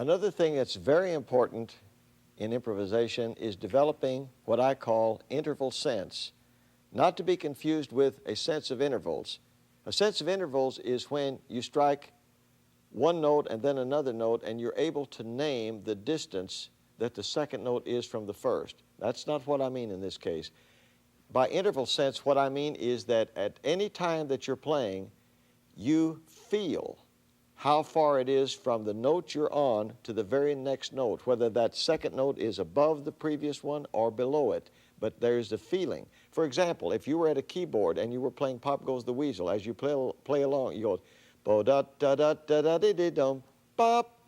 Another thing that's very important in improvisation is developing what I call interval sense, not to be confused with a sense of intervals. A sense of intervals is when you strike one note and then another note and you're able to name the distance that the second note is from the first. That's not what I mean in this case. By interval sense, what I mean is that at any time that you're playing, you feel how far it is from the note you're on to the very next note, whether that second note is above the previous one or below it, but there's a feeling. For example, if you were at a keyboard and you were playing Pop Goes the Weasel, as you play along, you go, bo-da-da-da-da-da-dee-dee-dum, bop.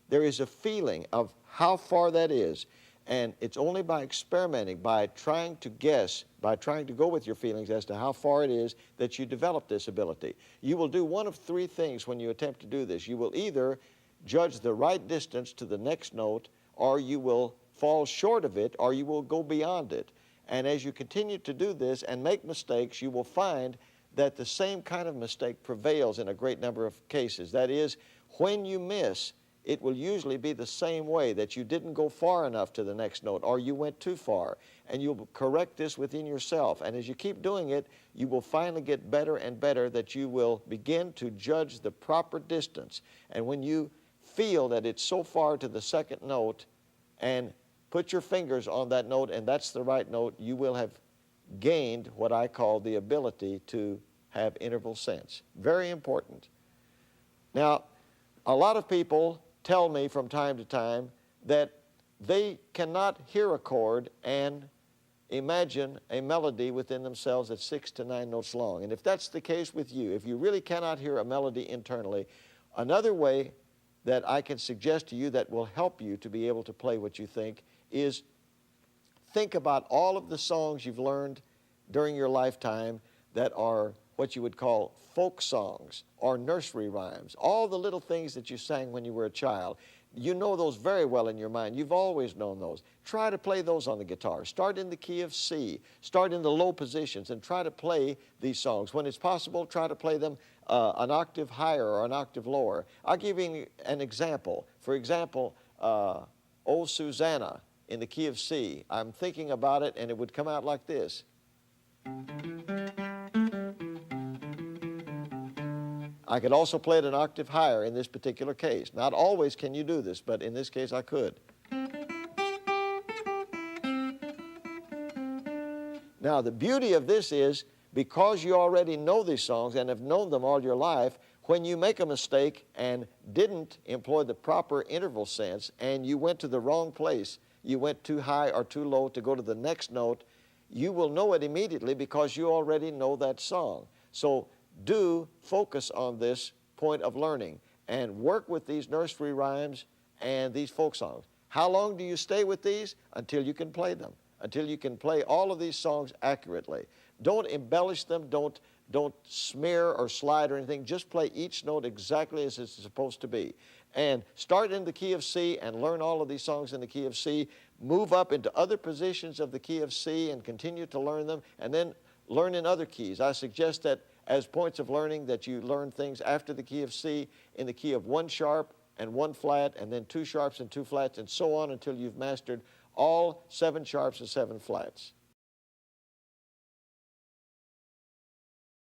There is a feeling of how far that is, and it's only by experimenting, by trying to guess, by trying to go with your feelings as to how far it is that you develop this ability. You will do one of three things when you attempt to do this. You will either judge the right distance to the next note, or you will fall short of it, or you will go beyond it. And as you continue to do this and make mistakes, you will find that the same kind of mistake prevails in a great number of cases. That is, when you miss, it will usually be the same way, that you didn't go far enough to the next note or you went too far. And you'll correct this within yourself. And as you keep doing it, you will finally get better and better, that you will begin to judge the proper distance. And when you feel that it's so far to the second note and put your fingers on that note and that's the right note, you will have gained what I call the ability to have interval sense. Very important. Now, a lot of people tell me from time to time that they cannot hear a chord and imagine a melody within themselves that's 6 to 9 notes long. And if that's the case with you, if you really cannot hear a melody internally, another way that I can suggest to you that will help you to be able to play what you think is think about all of the songs you've learned during your lifetime that are what you would call folk songs or nursery rhymes, all the little things that you sang when you were a child. You know those very well in your mind. You've always known those. Try to play those on the guitar. Start in the key of C. Start in the low positions and try to play these songs. When it's possible, try to play them an octave higher or an octave lower. I'll give you an example. For example, Oh Susanna in the key of C. I'm thinking about it and it would come out like this. I could also play it an octave higher in this particular case. Not always can you do this, but in this case I could. Now the beauty of this is, because you already know these songs and have known them all your life, when you make a mistake and didn't employ the proper interval sense and you went to the wrong place, you went too high or too low to go to the next note, you will know it immediately because you already know that song. So do focus on this point of learning and work with these nursery rhymes and these folk songs. How long do you stay with these? Until you can play them, until you can play all of these songs accurately. Don't embellish them, don't smear or slide or anything. Just play each note exactly as it's supposed to be. And start in the key of C and learn all of these songs in the key of C. Move up into other positions of the key of C and continue to learn them, and then learn in other keys. I suggest that as points of learning that you learn things after the key of C in the key of 1 sharp and 1 flat, and then 2 sharps and 2 flats, and so on until you've mastered all 7 sharps and 7 flats.